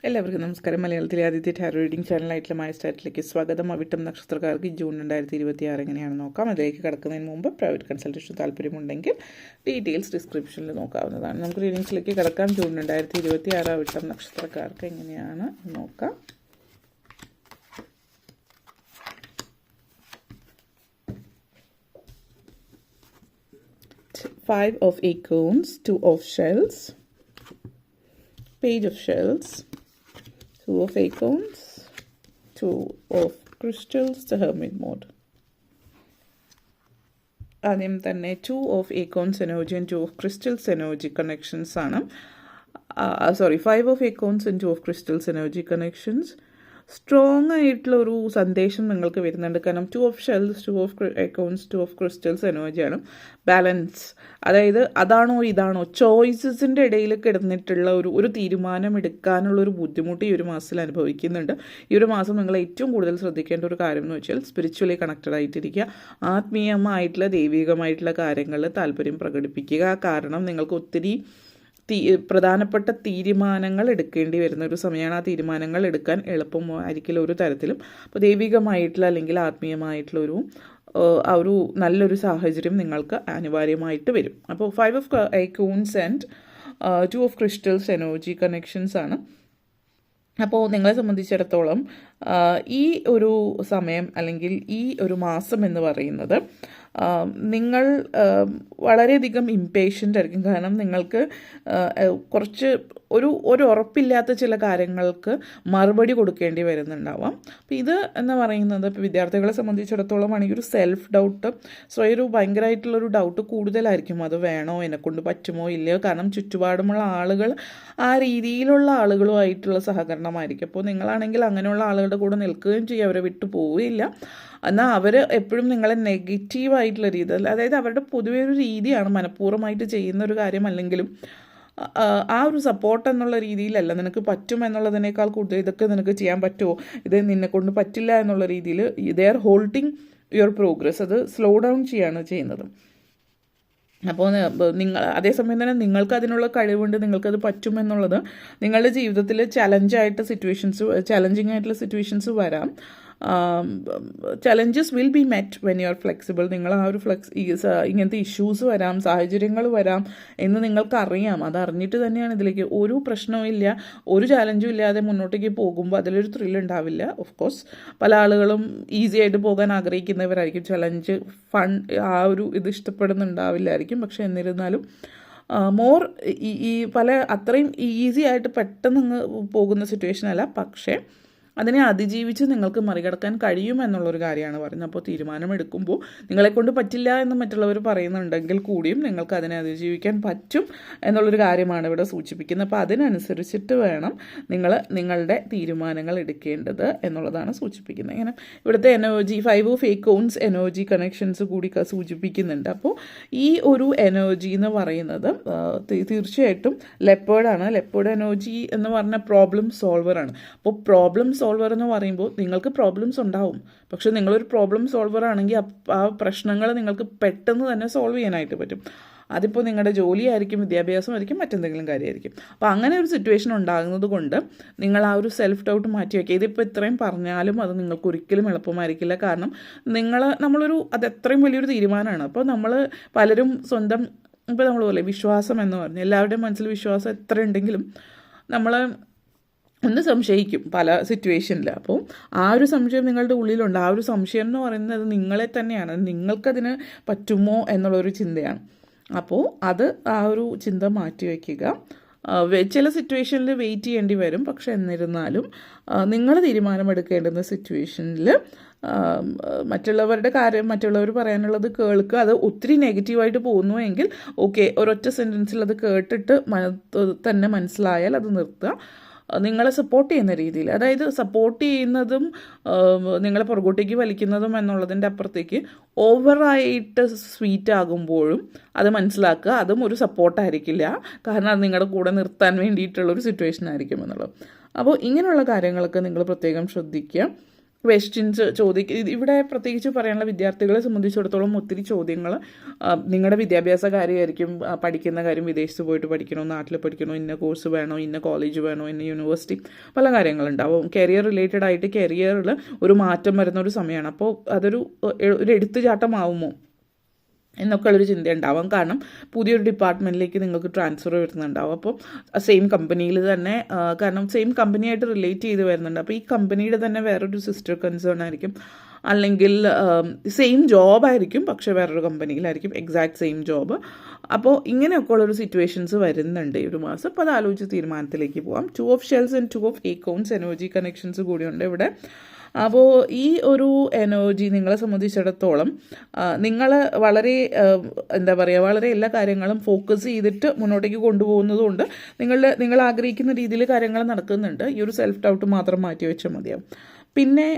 എല്ലാവർക്കും നമസ്കാരം. മലയാളത്തിലെ ആദ്യത്തെ ടാരോ റീഡിംഗ് ചാനലായിട്ടുള്ള മായ സ്റ്റാറ്റിലേക്ക് സ്വാഗതം. അവിട്ടം നക്ഷത്രക്കാർക്ക് ജൂൺ 2026 എങ്ങനെയാണെന്ന് നോക്കാം. അതിലേക്ക് കടക്കുന്നതിന് മുമ്പ് പ്രൈവറ്റ് കൺസൾട്ടേഷൻ താല്പര്യമുണ്ടെങ്കിൽ ഡീറ്റെയിൽസ് ഡിസ്ക്രിപ്ഷനിൽ നോക്കാവുന്നതാണ്. നമുക്ക് റീഡിങ്സിലേക്ക് കടക്കാം. ജൂൺ 2026 അവിട്ടം നക്ഷത്രക്കാർക്ക് എങ്ങനെയാണ് നോക്കാം. Five of Acorns, Two of Shells, Page of Shells, Two of Acorns, Two of Crystals, the Hermit mode. ആദ്യം തന്നെ two of acorns energy and two of crystals energy connections ആണ്. Five of acorns and two of crystals energy connections. Strong ആയിട്ടുള്ള ഒരു സന്ദേശം നിങ്ങൾക്ക് വരുന്നുണ്ട്. കാരണം two of shells, two of acorns, two of crystals എനർജിയാണ്. ബാലൻസ്, അതായത് അതാണോ ഇതാണോ ചോയ്സസിൻ്റെ ഇടയിൽ കിടന്നിട്ടുള്ള ഒരു തീരുമാനം എടുക്കാനുള്ള ഒരു ബുദ്ധിമുട്ട് ഈ ഒരു മാസത്തിൽ അനുഭവിക്കുന്നുണ്ട്. ഈ ഒരു മാസം നിങ്ങൾ ഏറ്റവും കൂടുതൽ ശ്രദ്ധിക്കേണ്ട ഒരു കാര്യം എന്ന് വെച്ചാൽ സ്പിരിച്വലി കണക്റ്റഡ് ആയിട്ടിരിക്കുക. ആത്മീയമായിട്ടുള്ള ദൈവികമായിട്ടുള്ള കാര്യങ്ങളിൽ താല്പര്യം പ്രകടിപ്പിക്കുക. കാരണം നിങ്ങൾക്ക് ഒത്തിരി പ്രധാനപ്പെട്ട തീരുമാനങ്ങൾ എടുക്കേണ്ടി വരുന്ന ഒരു സമയമാണ്. ആ തീരുമാനങ്ങൾ എടുക്കാൻ എളുപ്പമായിരിക്കില്ല ഒരു തരത്തിലും. അപ്പോൾ ദൈവികമായിട്ടുള്ള അല്ലെങ്കിൽ ആത്മീയമായിട്ടുള്ള ഒരു നല്ലൊരു സാഹചര്യം നിങ്ങൾക്ക് അനിവാര്യമായിട്ട് വരും. അപ്പോൾ five of icons and two of crystals energy connections ആണ്. അപ്പോൾ നിങ്ങളെ സംബന്ധിച്ചിടത്തോളം ഈ ഒരു സമയം അല്ലെങ്കിൽ ഈ ഒരു മാസം എന്ന് പറയുന്നത് നിങ്ങൾ വളരെയധികം ഇമ്പേഷ്യൻ്റ് ആയിരിക്കും. കാരണം നിങ്ങൾക്ക് കുറച്ച് ഒരു ഉറപ്പില്ലാത്ത ചില കാര്യങ്ങൾക്ക് മറുപടി കൊടുക്കേണ്ടി വരുന്നുണ്ടാവാം. അപ്പോൾ ഇത് എന്ന് പറയുന്നത് ഇപ്പോൾ വിദ്യാർത്ഥികളെ സംബന്ധിച്ചിടത്തോളം ആണെങ്കിൽ ഒരു സെൽഫ് ഡൗട്ട്, ഒരു ഭയങ്കരമായിട്ടുള്ളൊരു ഡൗട്ട് കൂടുതലായിരിക്കും. അത് വേണോ, എന്നെക്കൊണ്ട് പറ്റുമോ ഇല്ലയോ. കാരണം ചുറ്റുപാടുമുള്ള ആളുകൾ ആ രീതിയിലുള്ള ആളുകളുമായിട്ടുള്ള സഹകരണമായിരിക്കും. അപ്പോൾ നിങ്ങളാണെങ്കിൽ അങ്ങനെയുള്ള ആളുകളുടെ കൂടെ നിൽക്കുകയും ചെയ്യും, അവരെ വിട്ടു പോവുകയില്ല. എന്നാൽ അവർ എപ്പോഴും നിങ്ങളെ നെഗറ്റീവായിട്ടുള്ള രീതിയിൽ, അതായത് അവരുടെ പൊതുവെ ഒരു രീതിയാണ്, മനഃപൂർവ്വമായിട്ട് ചെയ്യുന്ന ഒരു കാര്യമല്ലെങ്കിലും ആ ഒരു സപ്പോർട്ട് എന്നുള്ള രീതിയിലല്ല, നിനക്ക് പറ്റും എന്നുള്ളതിനേക്കാൾ കൂടുതൽ ഇതൊക്കെ നിനക്ക് ചെയ്യാൻ പറ്റുമോ, ഇത് നിന്നെക്കൊണ്ട് പറ്റില്ല എന്നുള്ള രീതിയിൽ they are holding your progress. അത് സ്ലോ ഡൗൺ ചെയ്യാണ് ചെയ്യുന്നത്. അപ്പോൾ അതേസമയം തന്നെ നിങ്ങൾക്ക് അതിനുള്ള കഴിവുണ്ട്, നിങ്ങൾക്കത് പറ്റുമെന്നുള്ളത് നിങ്ങളുടെ ജീവിതത്തിൽ ചലഞ്ചിങ് ആയിട്ടുള്ള സിറ്റുവേഷൻസ് വരാം. Challenges will be met when you are flexible. നിങ്ങൾ ആ ഒരു ഇങ്ങനത്തെ ഇഷ്യൂസ് വരാം, സാഹചര്യങ്ങൾ വരാം എന്ന് നിങ്ങൾക്കറിയാം. അതറിഞ്ഞിട്ട് തന്നെയാണ് ഇതിലേക്ക്. ഒരു പ്രശ്നവും ഇല്ല, ഒരു ചാലഞ്ചും ഇല്ലാതെ മുന്നോട്ടേക്ക് പോകുമ്പോൾ അതിലൊരു ത്രില്ല് ഉണ്ടാവില്ല. ഓഫ് കോഴ്സ് പല ആളുകളും ഈസി ആയിട്ട് പോകാൻ ആഗ്രഹിക്കുന്നവരായിരിക്കും. ചലഞ്ച് ആ ഒരു ഇത് ഇഷ്ടപ്പെടുന്നുണ്ടാവില്ലായിരിക്കും. പക്ഷെ എന്നിരുന്നാലും അത്രയും ഈസി ആയിട്ട് പെട്ടെന്ന് പോകുന്ന സിറ്റുവേഷൻ അല്ല. പക്ഷേ അതിനെ അതിജീവിച്ച് നിങ്ങൾക്ക് മറികടക്കാൻ കഴിയുമെന്നുള്ളൊരു കാര്യമാണ് പറയുന്നത്. അപ്പോൾ തീരുമാനമെടുക്കുമ്പോൾ നിങ്ങളെക്കൊണ്ട് പറ്റില്ല എന്ന് മറ്റുള്ളവർ പറയുന്നുണ്ടെങ്കിൽ കൂടിയും നിങ്ങൾക്ക് അതിനെ അതിജീവിക്കാൻ പറ്റും എന്നുള്ളൊരു കാര്യമാണ് ഇവിടെ സൂചിപ്പിക്കുന്നത്. അപ്പോൾ അതിനനുസരിച്ചിട്ട് വേണം നിങ്ങളുടെ തീരുമാനങ്ങൾ എടുക്കേണ്ടത് എന്നുള്ളതാണ് സൂചിപ്പിക്കുന്നത്. ഇങ്ങനെ ഇവിടുത്തെ energy five of acorns energy connections കൂടി സൂചിപ്പിക്കുന്നുണ്ട്. അപ്പോൾ ഈ ഒരു എനർജി എന്ന് പറയുന്നത് തീർച്ചയായിട്ടും ലെപ്പേർഡാണ്. ലെപ്പേർഡ് എനർജി എന്ന് പറഞ്ഞാൽ പ്രോബ്ലം സോൾവറാണ്. അപ്പോൾ പ്രോബ്ലം സോൾവർ എന്ന് പറയുമ്പോൾ നിങ്ങൾക്ക് പ്രോബ്ലംസ് ഉണ്ടാവും. പക്ഷെ നിങ്ങളൊരു പ്രോബ്ലം സോൾവർ ആണെങ്കിൽ ആ പ്രശ്നങ്ങൾ നിങ്ങൾക്ക് പെട്ടെന്ന് തന്നെ സോൾവ് ചെയ്യാനായിട്ട് പറ്റും. അതിപ്പോൾ നിങ്ങളുടെ ജോലിയായിരിക്കും, വിദ്യാഭ്യാസമായിരിക്കും, മറ്റെന്തെങ്കിലും കാര്യമായിരിക്കും. അപ്പോൾ അങ്ങനെ ഒരു സിറ്റുവേഷൻ ഉണ്ടാകുന്നത് കൊണ്ട് നിങ്ങൾ ആ ഒരു സെൽഫ് ഡൗട്ട് മാറ്റി വയ്ക്കുക. ഇതിപ്പോൾ ഇത്രയും പറഞ്ഞാലും അത് നിങ്ങൾക്ക് ഒരിക്കലും എളുപ്പമായിരിക്കില്ല. കാരണം അത് എത്രയും വലിയൊരു തീരുമാനമാണ്. അപ്പോൾ നമ്മൾ പലരും സ്വന്തം ഇപ്പോൾ നമ്മൾ പോലെ വിശ്വാസം എന്ന് പറഞ്ഞു, എല്ലാവരുടെയും മനസ്സിൽ വിശ്വാസം എത്ര ഉണ്ടെങ്കിലും നമ്മൾ ഒന്ന് സംശയിക്കും പല സിറ്റുവേഷനിൽ. അപ്പോൾ ആ ഒരു സംശയം നിങ്ങളുടെ ഉള്ളിലുണ്ട്. ആ ഒരു സംശയം എന്ന് പറയുന്നത് നിങ്ങളെ തന്നെയാണ്, നിങ്ങൾക്കതിന് പറ്റുമോ എന്നുള്ളൊരു ചിന്തയാണ്. അപ്പോൾ ആ ഒരു ചിന്ത മാറ്റി വയ്ക്കുക. ചില സിറ്റുവേഷനിൽ വെയിറ്റ് ചെയ്യേണ്ടി വരും. പക്ഷെ എന്നിരുന്നാലും നിങ്ങൾ തീരുമാനമെടുക്കേണ്ടുന്ന സിറ്റുവേഷനിൽ മറ്റുള്ളവർ പറയാനുള്ളത് കേൾക്കുക. അത് ഒത്തിരി നെഗറ്റീവായിട്ട് പോകുന്നുവെങ്കിൽ ഓക്കെ, ഒരൊറ്റ സെൻറ്റൻസിൽ അത് കേട്ടിട്ട് തന്നെ മനസ്സിലായാൽ അത് നിർത്തുക. നിങ്ങളെ സപ്പോർട്ട് ചെയ്യുന്ന രീതിയിൽ, അതായത് സപ്പോർട്ട് ചെയ്യുന്നതും നിങ്ങളെ പുറകോട്ടേക്ക് വലിക്കുന്നതും എന്നുള്ളതിൻ്റെ അപ്പുറത്തേക്ക് ഓവറായിട്ട് സ്വീറ്റ് ആകുമ്പോഴും അത് മനസ്സിലാക്കുക. അതും ഒരു സപ്പോർട്ടായിരിക്കില്ല. കാരണം അത് നിങ്ങളുടെ കൂടെ നിർത്താൻ വേണ്ടിയിട്ടുള്ളൊരു സിറ്റുവേഷൻ ആയിരിക്കും എന്നുള്ളത്. അപ്പോൾ ഇങ്ങനെയുള്ള കാര്യങ്ങളൊക്കെ നിങ്ങൾ പ്രത്യേകം ശ്രദ്ധിക്കുക. ക്വസ്റ്റ്യൻസ് ഇവിടെ പ്രത്യേകിച്ച് പറയാനുള്ള വിദ്യാർത്ഥികളെ സംബന്ധിച്ചിടത്തോളം ഒത്തിരി ചോദ്യങ്ങൾ നിങ്ങളുടെ വിദ്യാഭ്യാസ കാര്യമായിരിക്കും. പഠിക്കുന്ന കാര്യം, വിദേശത്ത് പോയിട്ട് പഠിക്കണോ, നാട്ടിൽ പഠിക്കണോ, ഇന്ന കോഴ്സ് വേണോ, ഇന്ന കോളേജ് വേണോ, ഇന്ന യൂണിവേഴ്സിറ്റി, പല കാര്യങ്ങളുണ്ടാവും. കരിയർ റിലേറ്റഡ് ആയിട്ട് കരിയറിൽ ഒരു മാറ്റം വരുന്ന ഒരു സമയമാണ്. അപ്പോൾ അതൊരു എടുത്തുചാട്ടമാവുമോ എന്നൊക്കെ ഉള്ളൊരു ചിന്ത ഉണ്ടാവാം. കാരണം പുതിയൊരു ഡിപ്പാർട്ട്മെൻറ്റിലേക്ക് നിങ്ങൾക്ക് ട്രാൻസ്ഫർ വരുന്നുണ്ടാവും. അപ്പോൾ സെയിം കമ്പനിയിൽ തന്നെ, കാരണം സെയിം കമ്പനിയായിട്ട് റിലേറ്റ് ചെയ്ത് വരുന്നുണ്ട്. അപ്പോൾ ഈ കമ്പനിയുടെ തന്നെ വേറൊരു സിസ്റ്റർ കൺസേൺ ആയിരിക്കും, അല്ലെങ്കിൽ സെയിം ജോബായിരിക്കും പക്ഷേ വേറൊരു കമ്പനിയിലായിരിക്കും, എക്സാക്ട് സെയിം ജോബ്. അപ്പോൾ ഇങ്ങനെയൊക്കെ ഉള്ളൊരു സിറ്റുവേഷൻസ് വരുന്നുണ്ട് ഈ ഒരു മാസം. അപ്പോൾ അത് ആലോചിച്ച് തീരുമാനത്തിലേക്ക് പോകാം. 2 of shells and 2 of acorns energy connections കൂടിയുണ്ട് ഇവിടെ. അപ്പോൾ ഈ ഒരു എനർജി നിങ്ങളെ സംബന്ധിച്ചിടത്തോളം നിങ്ങൾ വളരെ എന്താ പറയുക, വളരെ എല്ലാ കാര്യങ്ങളും ഫോക്കസ് ചെയ്തിട്ട് മുന്നോട്ടേക്ക് കൊണ്ടുപോകുന്നതുകൊണ്ട് നിങ്ങൾ ആഗ്രഹിക്കുന്ന രീതിയിൽ കാര്യങ്ങൾ നടക്കുന്നുണ്ട്. ഈ ഒരു സെൽഫ് ഡൗട്ട് മാത്രം മാറ്റി വെച്ചാൽ മതിയാവും. പിന്നെ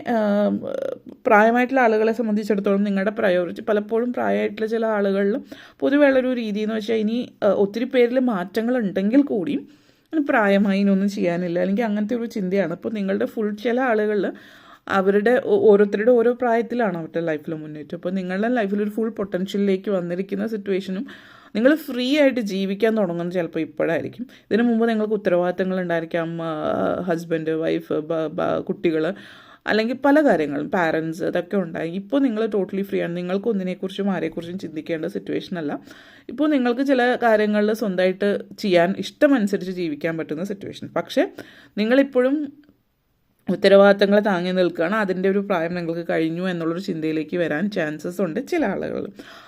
പ്രായമായിട്ടുള്ള ആളുകളെ സംബന്ധിച്ചിടത്തോളം നിങ്ങളുടെ പ്രയോറിറ്റി പലപ്പോഴും പ്രായമായിട്ടുള്ള ചില ആളുകളിൽ പൊതുവേ ഉള്ളൊരു രീതി എന്ന് വെച്ചാൽ ഇനി ഒത്തിരി പേരിൽ മാറ്റങ്ങൾ ഉണ്ടെങ്കിൽ കൂടിയും പ്രായമായി ഇനൊന്നും ചെയ്യാനില്ല, അല്ലെങ്കിൽ അങ്ങനത്തെ ഒരു ചിന്തയാണ്. അപ്പോൾ നിങ്ങളുടെ ചില ആളുകളിൽ ഓരോരുത്തരുടെ ഓരോ പ്രായത്തിലാണ് അവരുടെ ലൈഫിൽ മുന്നേറ്റം. അപ്പോൾ നിങ്ങളുടെ ലൈഫിൽ ഒരു ഫുൾ പൊട്ടൻഷ്യലിലേക്ക് വന്നിരിക്കുന്ന സിറ്റുവേഷനും നിങ്ങൾ ഫ്രീ ആയിട്ട് ജീവിക്കാൻ തുടങ്ങുന്നത് ചിലപ്പോൾ ഇപ്പോഴായിരിക്കും. ഇതിനു മുമ്പ് നിങ്ങൾക്ക് ഉത്തരവാദിത്തങ്ങൾ ഉണ്ടായിരിക്കാം, ഹസ്ബൻഡ്, വൈഫ്, കുട്ടികൾ, അല്ലെങ്കിൽ പല കാര്യങ്ങളും, പാരൻസ്, അതൊക്കെ ഉണ്ടായി. ഇപ്പോൾ നിങ്ങൾ ടോട്ടലി ഫ്രീ ആണ്. നിങ്ങൾക്ക് ഒന്നിനെക്കുറിച്ചും ആരെക്കുറിച്ചും ചിന്തിക്കേണ്ട സിറ്റുവേഷൻ അല്ല. ഇപ്പോൾ നിങ്ങൾക്ക് ചില കാര്യങ്ങളിൽ സ്വന്തമായിട്ട് ചെയ്യാൻ ഇഷ്ടമനുസരിച്ച് ജീവിക്കാൻ പറ്റുന്ന സിറ്റുവേഷൻ. പക്ഷേ നിങ്ങളിപ്പോഴും ഉത്തരവാദിത്തങ്ങൾ താങ്ങി നിൽക്കുകയാണ്. അതിൻ്റെ ഒരു പ്രായം നിങ്ങൾക്ക് കഴിഞ്ഞു എന്നുള്ളൊരു ചിന്തയിലേക്ക് വരാൻ ചാൻസസ് ഉണ്ട് ചില ആളുകൾ.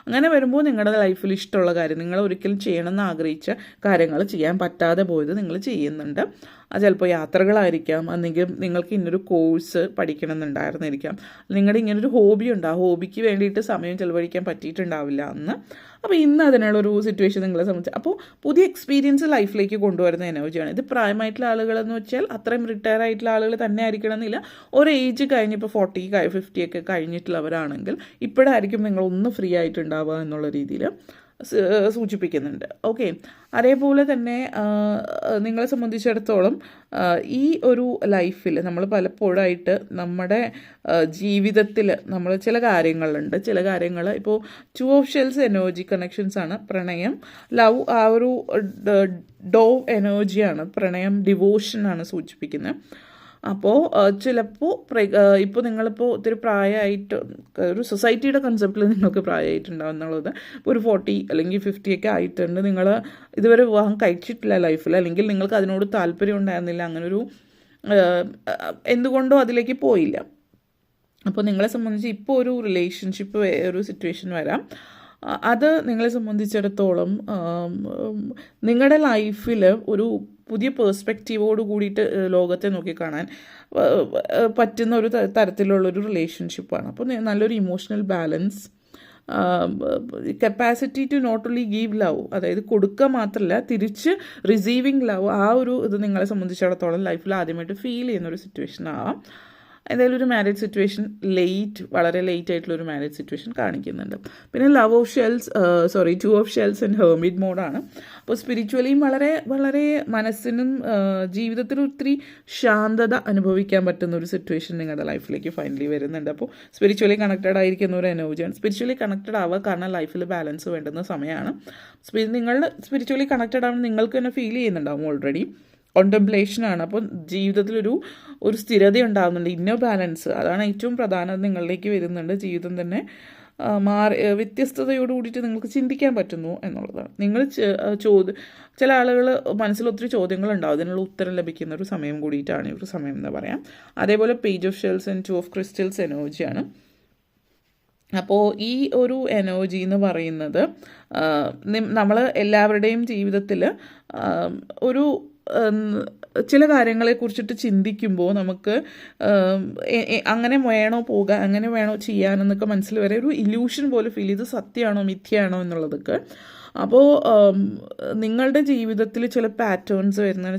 അങ്ങനെ വരുമ്പോൾ നിങ്ങളുടെ ലൈഫിൽ ഇഷ്ടമുള്ള കാര്യം, നിങ്ങൾ ഒരിക്കലും ചെയ്യണമെന്ന് ആഗ്രഹിച്ച കാര്യങ്ങൾ ചെയ്യാൻ പറ്റാതെ പോയത് നിങ്ങൾ ചെയ്യുന്നുണ്ട്. അത് ചിലപ്പോൾ യാത്രകളായിരിക്കാം, അല്ലെങ്കിൽ നിങ്ങൾക്ക് ഇന്നൊരു കോഴ്സ് പഠിക്കണമെന്നുണ്ടായിരുന്നിരിക്കാം, നിങ്ങളുടെ ഇങ്ങനൊരു ഹോബി ഉണ്ട്, ആ ഹോബിക്ക് വേണ്ടിയിട്ട് സമയം ചിലവഴിക്കാൻ പറ്റിയിട്ടുണ്ടാവില്ല അന്ന്. അപ്പോൾ ഇന്ന് അതിനുള്ളൊരു സിറ്റുവേഷൻ നിങ്ങളെ സംബന്ധിച്ച് അപ്പോൾ പുതിയ എക്സ്പീരിയൻസ് ലൈഫിലേക്ക് കൊണ്ടുവരുന്ന എനർജിയാണ് ഇത്. പ്രായമായിട്ടുള്ള ആളുകളെന്ന് വെച്ചാൽ അത്രയും റിട്ടയർ ആയിട്ടുള്ള ആളുകൾ തന്നെ ആയിരിക്കണം എന്നില്ല. ഒരു ഏജ് കഴിഞ്ഞ് ഇപ്പോൾ 40, 50 ഒക്കെ കഴിഞ്ഞിട്ടുള്ളവരാണെങ്കിൽ ഇപ്പോഴായിരിക്കും നിങ്ങൾ ഒന്ന് ഫ്രീ ആയിട്ടുണ്ടാവുക എന്നുള്ള രീതിയിൽ സൂചിപ്പിക്കുന്നുണ്ട്. ഓക്കെ, അതേപോലെ തന്നെ നിങ്ങളെ സംബന്ധിച്ചിടത്തോളം ഈ ഒരു ലൈഫിൽ നമ്മൾ പലപ്പോഴായിട്ട് നമ്മുടെ ജീവിതത്തിൽ നമ്മൾ ചില കാര്യങ്ങളുണ്ട്, ചില കാര്യങ്ങൾ ഇപ്പോൾ 2 ഓഫ് ഷെൽസ് എനർജി കണക്ഷൻസ് ആണ്. പ്രണയം, ലവ്, ആ ഒരു ഡോവ് എനർജിയാണ്. പ്രണയം, ഡിവോഷനാണ് സൂചിപ്പിക്കുന്നത്. അപ്പോൾ ചിലപ്പോൾ ഇപ്പോൾ നിങ്ങളിപ്പോൾ ഒത്തിരി പ്രായമായിട്ട് ഒരു സൊസൈറ്റിയുടെ കൺസെപ്റ്റിൽ നിങ്ങൾക്ക് പ്രായമായിട്ടുണ്ടാവും എന്നുള്ളത്. ഇപ്പോൾ ഒരു 40 അല്ലെങ്കിൽ 50 ഒക്കെ ആയിട്ടുണ്ട്, നിങ്ങൾ ഇതുവരെ വിവാഹം കഴിച്ചിട്ടില്ല ലൈഫിൽ, അല്ലെങ്കിൽ നിങ്ങൾക്ക് അതിനോട് താല്പര്യം ഉണ്ടായിരുന്നില്ല, അങ്ങനൊരു എന്തുകൊണ്ടോ അതിലേക്ക് പോയില്ല. അപ്പോൾ നിങ്ങളെ സംബന്ധിച്ച് ഇപ്പോൾ ഒരു റിലേഷൻഷിപ്പ്, ഒരു സിറ്റുവേഷൻ വരാം. അത് നിങ്ങളെ സംബന്ധിച്ചിടത്തോളം നിങ്ങളുടെ ലൈഫിൽ ഒരു പുതിയ പേഴ്സ്പെക്റ്റീവോട് കൂടിയിട്ട് ലോകത്തെ നോക്കിക്കാണാൻ പറ്റുന്ന ഒരു തരത്തിലുള്ളൊരു റിലേഷൻഷിപ്പാണ്. അപ്പോൾ നല്ലൊരു emotional balance, capacity to not only give love, അതായത് കൊടുക്കുക മാത്രമല്ല തിരിച്ച് റിസീവിങ് ലവ്, ആ ഒരു ഇത് നിങ്ങളെ സംബന്ധിച്ചിടത്തോളം ലൈഫിൽ ആദ്യമായിട്ട് ഫീൽ ചെയ്യുന്ന ഒരു സിറ്റുവേഷൻ ആവാം. എന്തായാലും ഒരു മാരേജ് സിറ്റുവേഷൻ വളരെ ലേറ്റ് ആയിട്ടുള്ളൊരു മാരേജ് സിറ്റുവേഷൻ കാണിക്കുന്നുണ്ട്. പിന്നെ 2 ഓഫ് ഷെൽസ് ആൻഡ് ഹെർമിറ്റ് മോഡാണ്. അപ്പോൾ സ്പിരിച്വലിയും വളരെ വളരെ മനസ്സിനും ജീവിതത്തിലും ഒത്തിരി ശാന്തത അനുഭവിക്കാൻ പറ്റുന്ന ഒരു സിറ്റുവേഷൻ നിങ്ങളുടെ ലൈഫിലേക്ക് ഫൈനലി വരുന്നുണ്ട്. അപ്പോൾ സ്പിരിച്വലി കണക്റ്റഡ് ആയിരിക്കുന്ന ഒരു എനർജിയാണ്. സ്പിരിച്വലി കണക്റ്റഡ് ആവുക കാരണം ലൈഫിൽ ബാലൻസ് വേണ്ടുന്ന സമയമാണ്. നിങ്ങൾ സ്പിരിച്വലി കണക്റ്റഡ് ആവുമ്പോൾ നിങ്ങൾക്ക് തന്നെ ഫീൽ ചെയ്യുന്നുണ്ടാവും ഓൾറെഡി. കോണ്ടംപ്ലേഷനാണ്. അപ്പോൾ ജീവിതത്തിലൊരു സ്ഥിരത ഉണ്ടാകുന്നുണ്ട്, ഇന്നർ ബാലൻസ്, അതാണ് ഏറ്റവും പ്രധാനം നിങ്ങളിലേക്ക് വരുന്നുണ്ട്. ജീവിതം തന്നെ വ്യത്യസ്തതയോട് കൂടിയിട്ട് നിങ്ങൾക്ക് ചിന്തിക്കാൻ പറ്റുന്നു എന്നുള്ളതാണ്. നിങ്ങൾ ചില ആളുകൾ മനസ്സിൽ ഒത്തിരി ചോദ്യങ്ങളുണ്ടാവും, അതിനുള്ള ഉത്തരം ലഭിക്കുന്ന ഒരു സമയം കൂടിയിട്ടാണ് ഈ ഒരു സമയം എന്ന് പറയാം. അതേപോലെ page of shells and 2 of crystals എനർജിയാണ്. അപ്പോൾ ഈ ഒരു എനർജി എന്ന് പറയുന്നത് നമ്മൾ എല്ലാവരുടെയും ജീവിതത്തിൽ ഒരു ചില കാര്യങ്ങളെക്കുറിച്ചിട്ട് ചിന്തിക്കുമ്പോൾ നമുക്ക് അങ്ങനെ വേണോ പോകാൻ, അങ്ങനെ വേണോ ചെയ്യാനെന്നൊക്കെ മനസ്സിൽ വരെ ഒരു ഇല്യൂഷൻ പോലെ ഫീൽ ചെയ്ത് സത്യമാണോ മിഥ്യയാണോ എന്നുള്ളതൊക്കെ. അപ്പോൾ നിങ്ങളുടെ ജീവിതത്തിൽ ചില പാറ്റേൺസ് വരുന്നതാണ്,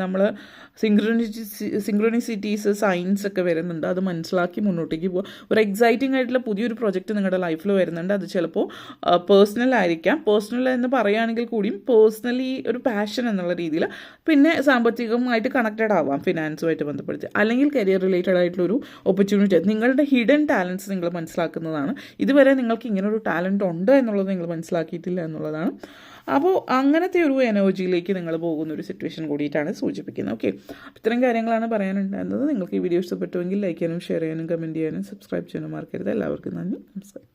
നമ്മൾ സിങ്ക്രോണിസിറ്റീസ്, സയൻസ് ഒക്കെ വരുന്നുണ്ട്. അത് മനസ്സിലാക്കി മുന്നോട്ടേക്ക് പോകുക. ഒരു എക്സൈറ്റിംഗ് ആയിട്ടുള്ള പുതിയൊരു പ്രൊജക്റ്റ് നിങ്ങളുടെ ലൈഫിൽ വരുന്നുണ്ട്. അത് ചിലപ്പോൾ പേഴ്സണൽ ആയിരിക്കാം. പേഴ്സണൽ എന്ന് പറയുകയാണെങ്കിൽ കൂടിയും പേഴ്സണലി ഒരു പാഷൻ എന്നുള്ള രീതിയിൽ, പിന്നെ സാമ്പത്തികമായിട്ട് കണക്റ്റഡ് ആവാം ഫിനാൻസുമായിട്ട് ബന്ധപ്പെടുത്തി, അല്ലെങ്കിൽ കരിയർ റിലേറ്റഡ് ആയിട്ടുള്ളൊരു ഓപ്പർച്യൂണിറ്റി. നിങ്ങളുടെ ഹിഡൻ ടാലൻസ് നിങ്ങൾ മനസ്സിലാക്കുന്നതാണ്. ഇതുവരെ നിങ്ങൾക്ക് ഇങ്ങനൊരു ടാലൻറ്റ് ഉണ്ട് എന്നുള്ളത് നിങ്ങൾ മനസ്സിലാക്കിയിട്ടില്ല എന്നുള്ളതാണ്. അപ്പോൾ അങ്ങനത്തെ ഒരു എനർജിയിലേക്ക് നിങ്ങൾ പോകുന്ന ഒരു സിറ്റുവേഷൻ കൂടിയിട്ടാണ് സൂചിപ്പിക്കുന്നത്. ഓക്കെ, ഇത്തരം കാര്യങ്ങളാണ് പറയാനുണ്ടായിരുന്നത്. നിങ്ങൾക്ക് ഈ വീഡിയോ ഇഷ്ടപ്പെട്ടുവെങ്കിൽ ലൈക്ക് ചെയ്യാനും ഷെയർ ചെയ്യാനും കമൻറ്റ് ചെയ്യാനും സബ്സ്ക്രൈബ് ചെയ്യാനും മറക്കരുത്. എല്ലാവർക്കും നന്ദി, നമസ്കാരം.